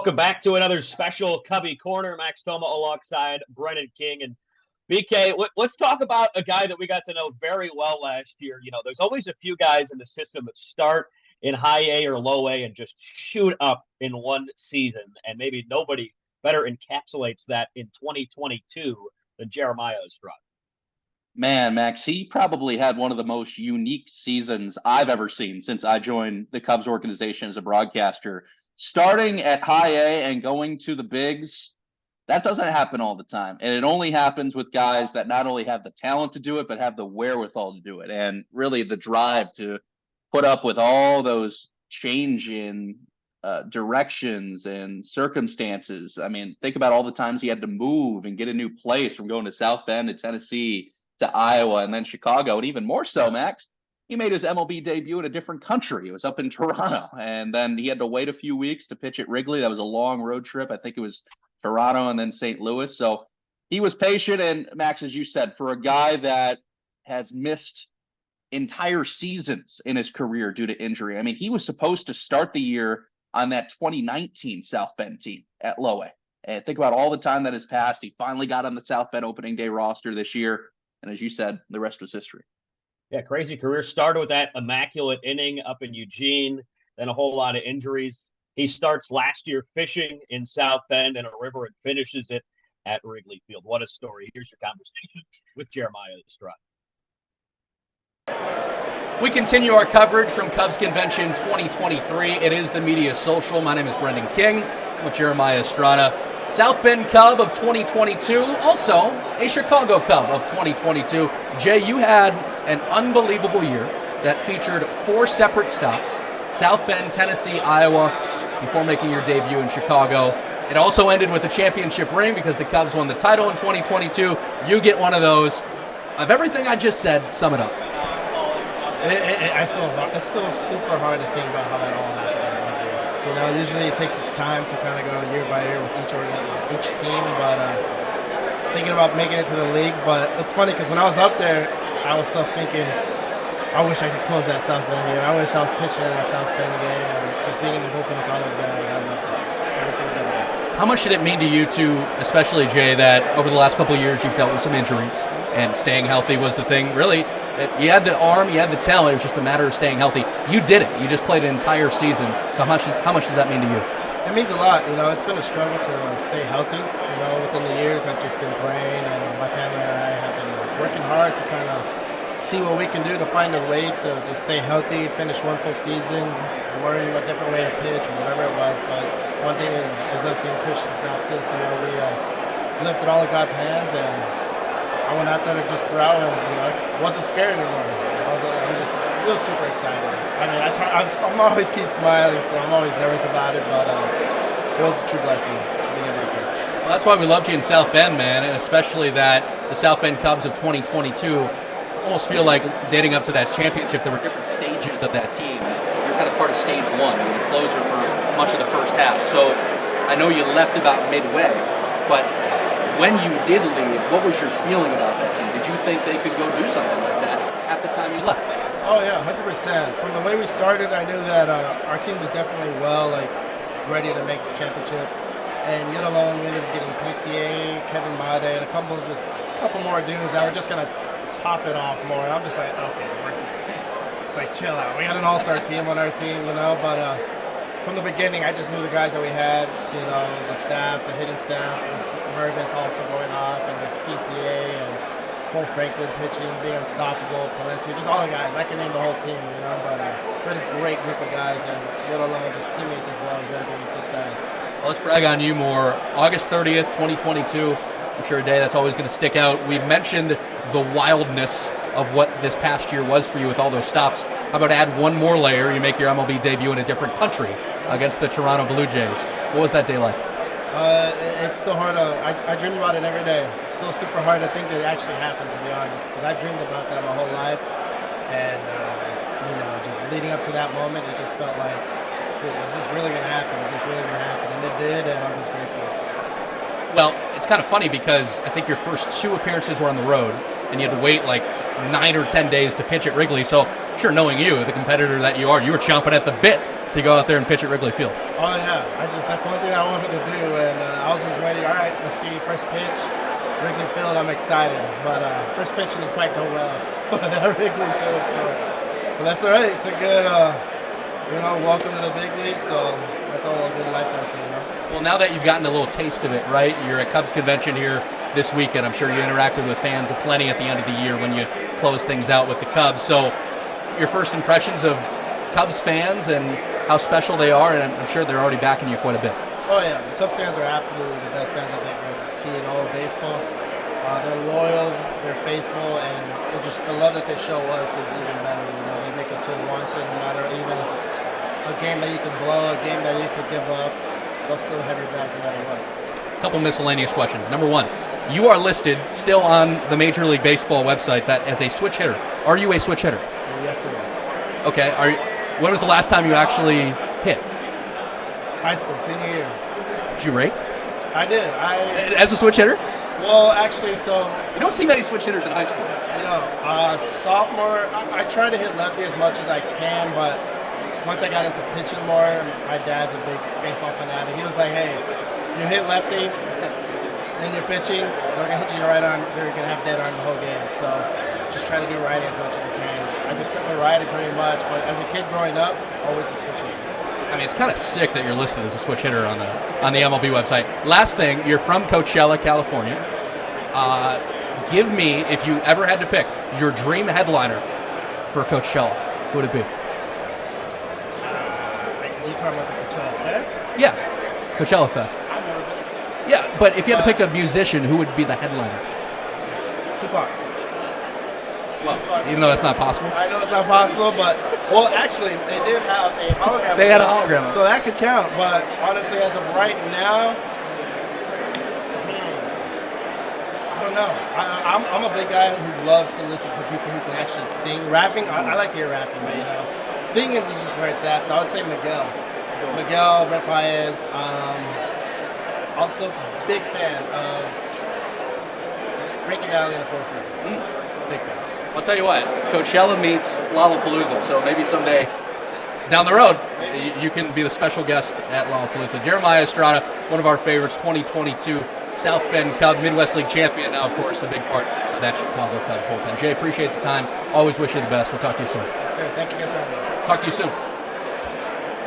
Welcome back to another special Cubbie Corner. Max Toma alongside Brennan King. And BK, let's talk about a guy that we got to know very well last year. You know, there's always a few guys in the system that start in high A or low A and just shoot up in one season. And maybe nobody better encapsulates that in 2022 than Jeremiah Estrada. Man, Max, he probably had one of the most unique seasons I've ever seen since I joined the Cubs organization as a broadcaster. Starting at high A and going to the bigs, that doesn't happen all the time. And it only happens with guys that not only have the talent to do it, but have the wherewithal to do it. And really the drive to put up with all those change in directions and circumstances. I mean, think about all the times he had to move and get a new place, from going to South Bend to Tennessee to Iowa and then Chicago. And even more so, Max, he made his MLB debut in a different country. It was up in Toronto. And then he had to wait a few weeks to pitch at Wrigley. That was a long road trip. I think it was Toronto and then St. Louis. So he was patient. And Max, as you said, for a guy that has missed entire seasons in his career due to injury, I mean, he was supposed to start the year on that 2019 South Bend team at low A. And think about all the time that has passed. He finally got on the South Bend opening day roster this year. And as you said, the rest was history. Yeah, crazy career. Started with that immaculate inning up in Eugene, then a whole lot of injuries. He starts last year fishing in South Bend in a river and finishes it at Wrigley Field. What a story. Here's your conversation with Jeremiah Estrada. We continue our coverage from Cubs Convention 2023. It is the Media Social. My name is Brendan King. I'm with Jeremiah Estrada. South Bend Cub of 2022, also a Chicago Cub of 2022. Jay, you had an unbelievable year that featured 4 separate stops: South Bend, Tennessee, Iowa, before making your debut in Chicago. It also ended with a championship ring because the Cubs won the title in 2022. You get one of those. Of everything I just said, sum it up. It's still super hard to think about how that all happened. You know, usually it takes its time to kind of go year by year with each team, but thinking about making it to the league. But it's funny because when I was up there, I was still thinking, I wish I could close that South Bend game. I wish I was pitching in that South Bend game and just being in the bullpen with all those guys. I loved it. Every single bit of it. How much did it mean to you two, especially Jay, that over the last couple of years you've dealt with some injuries and staying healthy was the thing? Really, you had the arm, you had the talent. It was just a matter of staying healthy. You did it. You just played an entire season. So how much does that mean to you? It means a lot. You know, it's been a struggle to stay healthy. You know, within the years I've just been playing, and my family and I have been working hard to kind of see what we can do to find a way to just stay healthy, finish one full season, learn a different way to pitch or whatever it was. But one thing is us being Christians Baptists, you know, we lifted all of God's hands, and I went out there to just throw, and you know, I wasn't scared anymore. I'm just super excited. I mean, I'm always keep smiling, so I'm always nervous about it, but it was a true blessing being able to pitch. Well, that's why we loved you in South Bend, man, and especially that the South Bend Cubs of 2022 almost feel like dating up to that championship. There were different stages of that team. You're kind of part of stage 1, and the closer for much of the first half. So I know you left about midway, but when you did leave, what was your feeling about that team? Did you think they could go do something like that at the time you left? Oh yeah, 100%. From the way we started, I knew that our team was definitely ready to make the championship. And yet alone, we ended up getting PCA, Kevin Made, and a couple more dudes that were just gonna top it off more. And I'm just like, okay, like chill out. We got an all-star team on our team, you know. But from the beginning, I just knew the guys that we had, you know, the staff, the hitting staff, with Mervis also going off, and just PCA and Cole Franklin pitching, being unstoppable, Palencia, just all the guys. I can name the whole team, you know. But we had a great group of guys, and let alone just teammates as well as them being good guys. Well, let's brag on you more. August 30th, 2022. I'm sure a day that's always going to stick out. We mentioned the wildness of what this past year was for you with all those stops. How about add one more layer? You make your MLB debut in a different country against the Toronto Blue Jays. What was that day like? It's still hard I dream about it every day. It's still super hard to think that it actually happened, to be honest, because I've dreamed about that my whole life. And, you know, just leading up to that moment, it just felt like, is this really going to happen? Is this really going to happen? And it did, and I'm just grateful. Well, it's kind of funny because I think your first 2 appearances were on the road, and you had to wait like 9 or 10 days to pitch at Wrigley. So, sure, knowing you, the competitor that you are, you were chomping at the bit to go out there and pitch at Wrigley Field? Oh yeah, that's one thing I wanted to do, and I was just ready. All right, let's see first pitch, Wrigley Field. I'm excited, but first pitch didn't quite go well at Wrigley Field. So, but that's all right. It's a good, welcome to the big league. So that's all a good life lesson, Well, now that you've gotten a little taste of it, right? You're at Cubs convention here this weekend. I'm sure you interacted with fans aplenty at the end of the year when you close things out with the Cubs. So, your first impressions of Cubs fans and how special they are, and I'm sure they're already backing you quite a bit. Oh yeah, the Cubs fans are absolutely the best fans I think for being all of baseball. They're loyal, they're faithful, and it's just the love that they show us is even better. They make us feel wanted, no matter even a game that you could blow, a game that you could give up, they'll still have your back no matter what. A couple miscellaneous questions. Number one, you are listed still on the Major League Baseball website as a switch hitter. Are you a switch hitter? Yes, sir. Okay. When was the last time you actually hit? High school, senior year. Did you rake? I did. As a switch hitter? Well, actually, so you don't see many switch hitters in high school. Sophomore, I try to hit lefty as much as I can, but once I got into pitching more, my dad's a big baseball fanatic. He was like, "Hey, you hit lefty, and you're pitching, they're gonna hit you right on. They're gonna have dead arm the whole game. So just try to do righty as much as I can." I just stuck with righty pretty much, but as a kid growing up, always a switch hitter. I mean, it's kind of sick that you're listed as a switch hitter on the MLB website. Last thing, you're from Coachella, California. Give me, if you ever had to pick, your dream headliner for Coachella. Who would it be? Are you talking about the Coachella Fest? Yeah, Coachella Fest. I've never been to Coachella. Yeah, but if you had to pick a musician, who would be the headliner? Tupac. Well, even though that's not possible. I know it's not possible, but actually, they did have a hologram. They had a hologram. So that could count, but honestly, as of right now, I don't know. I'm a big guy who loves to listen to people who can actually sing. Rapping, I like to hear rapping, but singing is just where it's at. So I would say Miguel, Brett Paez. Also, big fan of Frankie Valli and the Four Seasons. Big fan. I'll tell you what, Coachella meets Lollapalooza, so maybe someday down the road you can be the special guest at Lollapalooza. Jeremiah Estrada, one of our favorites, 2022 South Bend Cub, Midwest League champion, now of course a big part of that Chicago Cubs bullpen. Jay, appreciate the time. Always wish you the best. We'll talk to you soon. Yes, sir. Thank you guys for having me. Talk to you soon.